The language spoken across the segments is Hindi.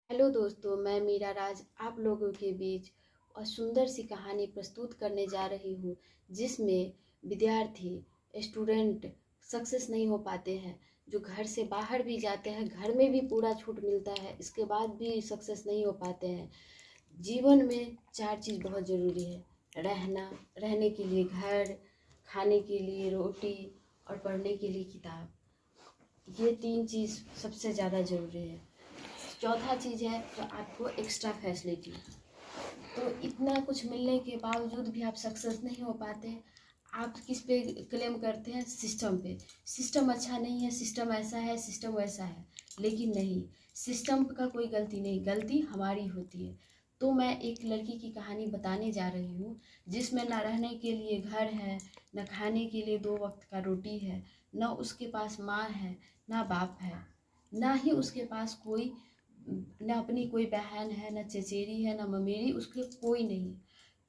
हेलो दोस्तों, मैं मीरा राज आप लोगों के बीच और सुंदर सी कहानी प्रस्तुत करने जा रही हूँ, जिसमें विद्यार्थी स्टूडेंट सक्सेस नहीं हो पाते हैं। जो घर से बाहर भी जाते हैं, घर में भी पूरा छूट मिलता है, इसके बाद भी सक्सेस नहीं हो पाते हैं। जीवन में चार चीज़ बहुत ज़रूरी है: रहने के लिए घर, खाने के लिए रोटी और पढ़ने के लिए किताब। ये तीन चीज़ सबसे ज़्यादा ज़रूरी है। चौथा चीज़ है तो आपको एक्स्ट्रा फैसिलिटी। तो इतना कुछ मिलने के बावजूद भी आप सक्सेस नहीं हो पाते। आप किस पे क्लेम करते हैं? सिस्टम पे। सिस्टम अच्छा नहीं है, सिस्टम ऐसा है, सिस्टम वैसा है। लेकिन नहीं, सिस्टम का कोई गलती नहीं, गलती हमारी होती है। तो मैं एक लड़की की कहानी बताने जा रही हूँ, जिसमें ना रहने के लिए घर है, न खाने के लिए 2 वक्त का रोटी है, न उसके पास माँ है, ना बाप है, ना ही उसके पास कोई, न अपनी कोई बहन है, न चचेरी है, न ममेरी, उसके कोई नहीं।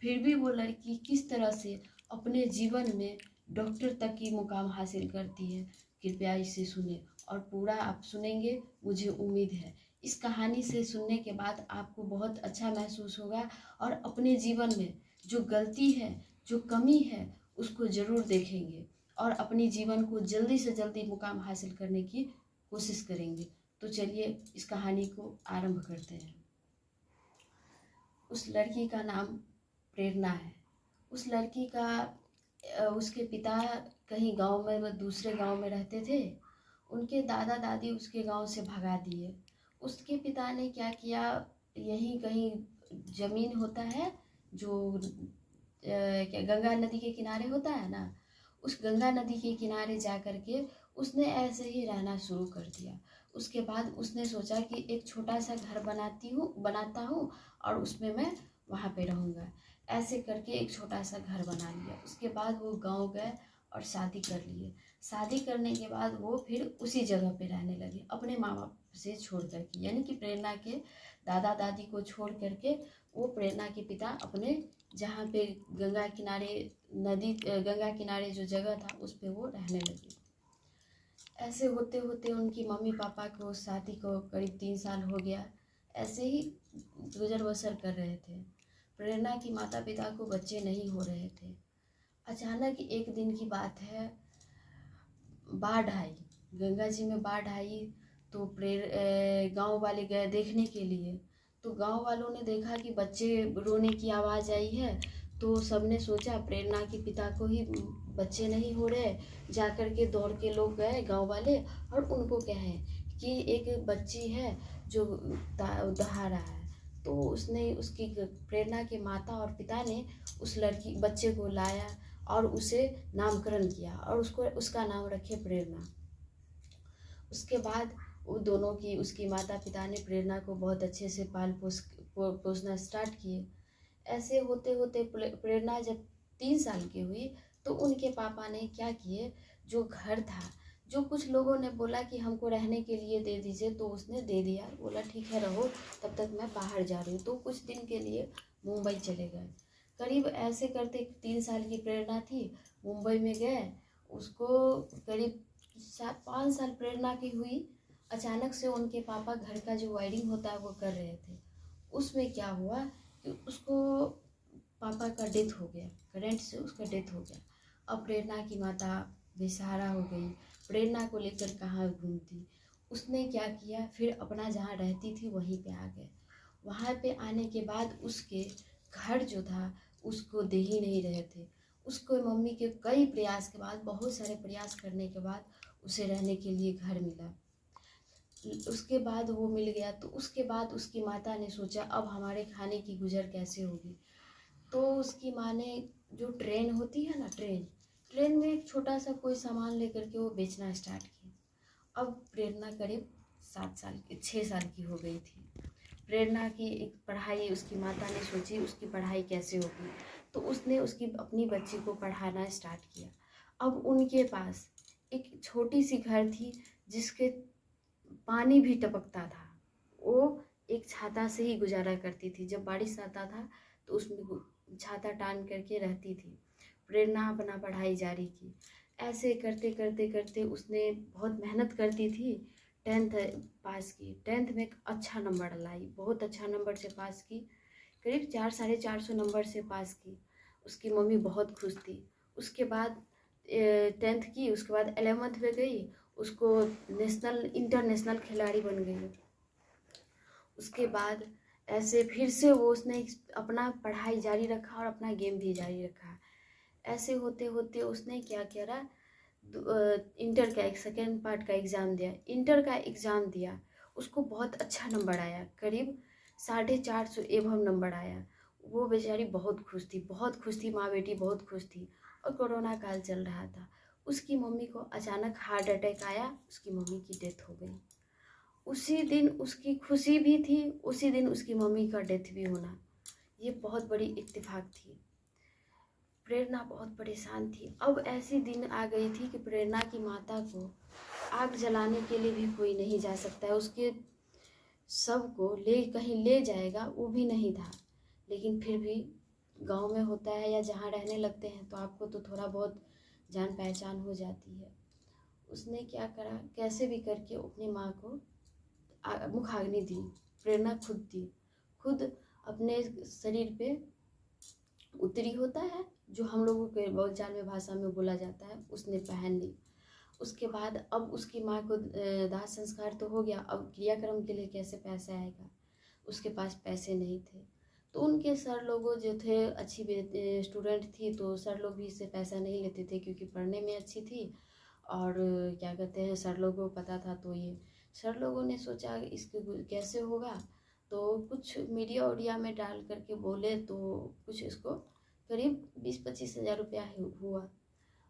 फिर भी वो लड़की किस तरह से अपने जीवन में डॉक्टर तक की मुकाम हासिल करती है, कृपया इसे सुने और पूरा आप सुनेंगे, मुझे उम्मीद है। इस कहानी से सुनने के बाद आपको बहुत अच्छा महसूस होगा और अपने जीवन में जो गलती है, जो कमी है, उसको ज़रूर देखेंगे और अपने जीवन को जल्दी से जल्दी मुकाम हासिल करने की कोशिश करेंगे। तो चलिए इस कहानी को आरंभ करते हैं। उस लड़की का नाम प्रेरणा है। उस लड़की का उसके पिता कहीं गांव में, वो दूसरे गांव में रहते थे। उनके दादा दादी उसके गांव से भगा दिए। उसके पिता ने क्या किया, यहीं कहीं जमीन होता है जो क्या गंगा नदी के किनारे होता है ना, उस गंगा नदी के किनारे जा कर के उसने ऐसे ही रहना शुरू कर दिया। उसके बाद उसने सोचा कि एक छोटा सा घर बनाता हूँ और उसमें मैं वहाँ पे रहूँगा। ऐसे करके एक छोटा सा घर बना लिया। उसके बाद वो गांव गए और शादी कर लिए। शादी करने के बाद वो फिर उसी जगह पे रहने लगे, अपने माँ बाप से छोड़ करके, यानी कि प्रेरणा के दादा दादी को छोड़ करके वो प्रेरणा के पिता अपने, जहाँ पे गंगा किनारे गंगा किनारे जो जगह था उस पे वो रहने लगे। ऐसे होते होते उनकी मम्मी पापा को शादी को करीब 3 साल हो गया। ऐसे ही गुजर बसर कर रहे थे। प्रेरणा की माता पिता को बच्चे नहीं हो रहे थे। अचानक एक दिन की बात है, बाढ़ आई, गंगा जी में बाढ़ आई। तो गांव वाले गए देखने के लिए। तो गांव वालों ने देखा कि बच्चे रोने की आवाज़ आई है। तो सबने सोचा प्रेरणा के पिता को ही बच्चे नहीं हो रहे। जा कर के दौड़ के लोग गए गांव वाले और उनको कहे कि एक बच्ची है जो दहा रहा है। तो उसने, उसकी प्रेरणा के माता और पिता ने उस लड़की बच्चे को लाया और उसे नामकरण किया और उसका नाम रखे प्रेरणा। उसके बाद वो दोनों की, उसकी माता पिता ने प्रेरणा को बहुत अच्छे से पोसना स्टार्ट किए। ऐसे होते होते प्रेरणा जब 3 साल की हुई तो उनके पापा ने क्या किए, जो घर था, जो कुछ लोगों ने बोला कि हमको रहने के लिए दे दीजिए, तो उसने दे दिया। बोला ठीक है रहो, तब तक मैं बाहर जा रही हूँ। तो कुछ दिन के लिए मुंबई चले गए। करीब ऐसे करते 3 साल की प्रेरणा थी, मुंबई में गए। उसको करीब 5 साल प्रेरणा की हुई। अचानक से उनके पापा घर का जो वायरिंग होता है वो कर रहे थे। उसमें क्या हुआ कि उसको, पापा का डेथ हो गया, करंट से उसका डेथ हो गया। अब प्रेरणा की माता बेसहारा हो गई। प्रेरणा को लेकर कहाँ घूमती। उसने क्या किया, फिर अपना जहाँ रहती थी वहीं पे आ गए। वहाँ पे आने के बाद उसके घर जो था उसको दे ही नहीं रहे थे। उसको मम्मी के कई प्रयास के बाद, बहुत सारे प्रयास करने के बाद उसे रहने के लिए घर मिला। उसके बाद वो मिल गया तो उसके बाद उसकी माता ने सोचा अब हमारे खाने की गुजर कैसे होगी। तो उसकी माँ ने, जो ट्रेन होती है ना, ट्रेन में एक छोटा सा कोई सामान लेकर के वो बेचना स्टार्ट किया। अब प्रेरणा करीब 6 साल की हो गई थी। प्रेरणा की एक पढ़ाई, उसकी माता ने सोची उसकी पढ़ाई कैसे होगी, तो उसने उसकी अपनी बच्ची को पढ़ाना स्टार्ट किया। अब उनके पास एक छोटी सी घर थी जिसके पानी भी टपकता था। वो एक छाता से ही गुजारा करती थी। जब बारिश आता था तो उसमें छाता टान करके रहती थी। प्रेरणा अपना पढ़ाई जारी की। ऐसे करते करते करते उसने बहुत मेहनत करती थी। 10th पास की। 10th में एक अच्छा नंबर लाई, बहुत अच्छा नंबर से पास की, करीब 400-450 नंबर से पास की। उसकी मम्मी बहुत खुश थी। उसके बाद 10th की, उसके बाद 11th में गई, उसको इंटरनेशनल खिलाड़ी बन गई। उसके बाद ऐसे फिर से उसने अपना पढ़ाई जारी रखा और अपना गेम भी जारी रखा। ऐसे होते होते उसने क्या करा, इंटर का एक सेकेंड पार्ट का एग्ज़ाम दिया। इंटर का एग्ज़ाम दिया, उसको बहुत अच्छा नंबर आया, करीब 450 एवं नंबर आया। वो बेचारी बहुत खुश थी, बहुत खुश थी, माँ बेटी बहुत खुश थी। और कोरोना काल चल रहा था। उसकी मम्मी को अचानक हार्ट अटैक आया, उसकी मम्मी की डेथ हो गई। उसी दिन उसकी खुशी भी थी, उसी दिन उसकी मम्मी का डेथ भी होना, ये बहुत बड़ी इत्तेफाक थी। प्रेरणा बहुत परेशान थी। अब ऐसी दिन आ गई थी कि प्रेरणा की माता को आग जलाने के लिए भी कोई नहीं जा सकता है, उसके शव को कहीं ले जाएगा वो भी नहीं था। लेकिन फिर भी गांव में होता है या जहाँ रहने लगते हैं तो आपको तो थोड़ा बहुत जान पहचान हो जाती है। उसने क्या करा, कैसे भी करके अपनी माँ को मुखाग्नि दी। प्रेरणा खुद दी, खुद अपने शरीर पे उत्तरी होता है जो हम लोगों के बोलचाल में भाषा में बोला जाता है, उसने पहन ली। उसके बाद अब उसकी माँ को दाह संस्कार तो हो गया, अब क्रियाक्रम के लिए कैसे पैसे आएगा, उसके पास पैसे नहीं थे। तो उनके सर लोगों जो थे, अच्छी स्टूडेंट थी तो सर लोग भी इससे पैसा नहीं लेते थे क्योंकि पढ़ने में अच्छी थी। और क्या कहते हैं, सर लोगों को पता था। तो ये सर लोगों ने सोचा इसके कैसे होगा, तो कुछ मीडिया उडिया में डाल करके बोले तो कुछ इसको करीब 20-25 हज़ार रुपया हुआ।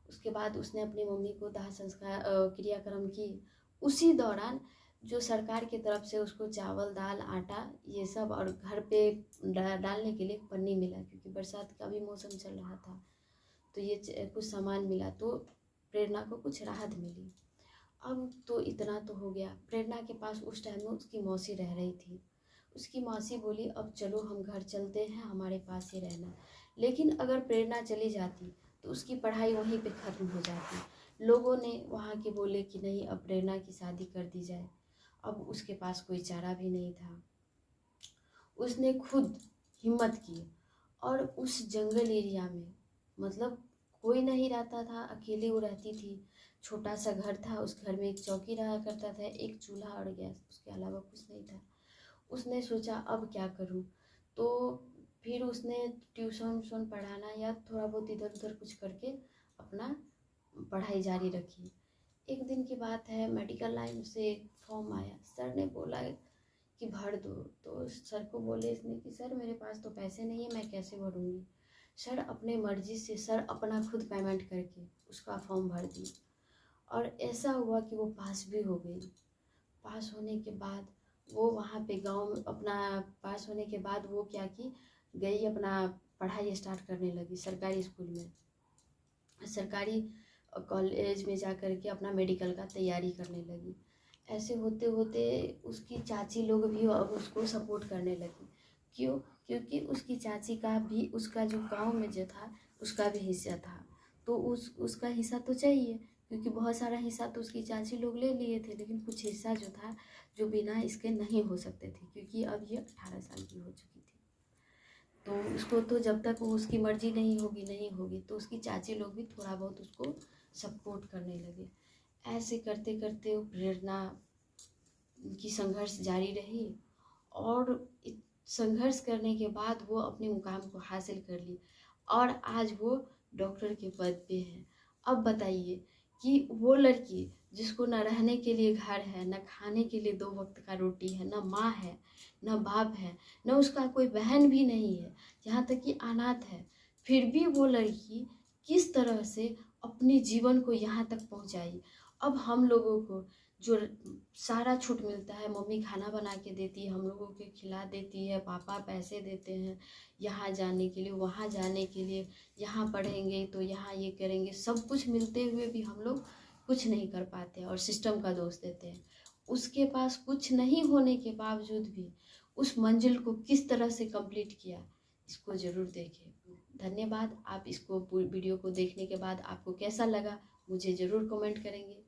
उसके बाद उसने अपनी मम्मी को दाह संस्कार क्रियाक्रम की। उसी दौरान जो सरकार की तरफ से उसको चावल दाल आटा ये सब और घर पे डालने के लिए पन्नी मिला, क्योंकि बरसात का भी मौसम चल रहा था। तो ये कुछ सामान मिला तो प्रेरणा को कुछ राहत मिली। अब तो इतना तो हो गया, प्रेरणा के पास उस टाइम में उसकी मौसी रह रही थी। उसकी मौसी बोली अब चलो हम घर चलते हैं, हमारे पास ही रहना। लेकिन अगर प्रेरणा चली जाती तो उसकी पढ़ाई वहीं पे ख़त्म हो जाती। लोगों ने वहाँ के बोले कि नहीं अब प्रेरणा की शादी कर दी जाए। अब उसके पास कोई चारा भी नहीं था। उसने खुद हिम्मत की और उस जंगल एरिया में, मतलब कोई नहीं रहता था, अकेली वो रहती थी। छोटा सा घर था, उस घर में एक चौकी रहा करता था, एक चूल्हा और गैस, उसके अलावा कुछ नहीं था। उसने सोचा अब क्या करूं, तो फिर उसने ट्यूशन पढ़ाना या थोड़ा बहुत इधर उधर कुछ करके अपना पढ़ाई जारी रखी। एक दिन की बात है, मेडिकल लाइन से एक फॉर्म आया, सर ने बोला कि भर दो। तो सर को बोले इसने कि सर मेरे पास तो पैसे नहीं है, मैं कैसे भरूंगी। सर अपने मर्जी से, सर अपना खुद पेमेंट करके उसका फॉर्म भर दी। और ऐसा हुआ कि वो पास भी हो गई। पास होने के बाद वो वहाँ पे गांव में अपना पास होने के बाद वो क्या की गई, अपना पढ़ाई स्टार्ट करने लगी सरकारी स्कूल में, सरकारी कॉलेज में जा कर के अपना मेडिकल का तैयारी करने लगी। ऐसे होते होते उसकी चाची लोग भी अब उसको सपोर्ट करने लगी। क्यों? क्योंकि उसकी चाची का भी, उसका जो गांव में जो था उसका भी हिस्सा था, तो उसका हिस्सा तो चाहिए, क्योंकि बहुत सारा हिस्सा तो उसकी चाची लोग ले लिए थे, लेकिन कुछ हिस्सा जो था जो बिना इसके नहीं हो सकते थे, क्योंकि अब ये 18 साल की हो चुकी थी। तो उसको तो जब तक वो उसकी मर्जी नहीं होगी, तो उसकी चाची लोग भी थोड़ा बहुत उसको सपोर्ट करने लगे। ऐसे करते करते प्रेरणा की संघर्ष जारी रही और संघर्ष करने के बाद वो अपने मुकाम को हासिल कर ली और आज वो डॉक्टर के पद पे है। अब बताइए कि वो लड़की जिसको न रहने के लिए घर है, न खाने के लिए 2 वक्त का रोटी है, न माँ है, न बाप है, न उसका कोई बहन भी नहीं है, यहाँ तक कि अनाथ है, फिर भी वो लड़की किस तरह से अपने जीवन को यहाँ तक पहुँचाई। अब हम लोगों को जो सारा छूट मिलता है, मम्मी खाना बना के देती है, हम लोगों के खिला देती है, पापा पैसे देते हैं यहाँ जाने के लिए, वहाँ जाने के लिए, यहाँ पढ़ेंगे तो यहाँ ये करेंगे, सब कुछ मिलते हुए भी हम लोग कुछ नहीं कर पाते और सिस्टम का दोष देते हैं। उसके पास कुछ नहीं होने के बावजूद भी उस मंजिल को किस तरह से कंप्लीट किया, इसको ज़रूर देखें। धन्यवाद। आप इसको वीडियो को देखने के बाद आपको कैसा लगा मुझे ज़रूर कमेंट करेंगे।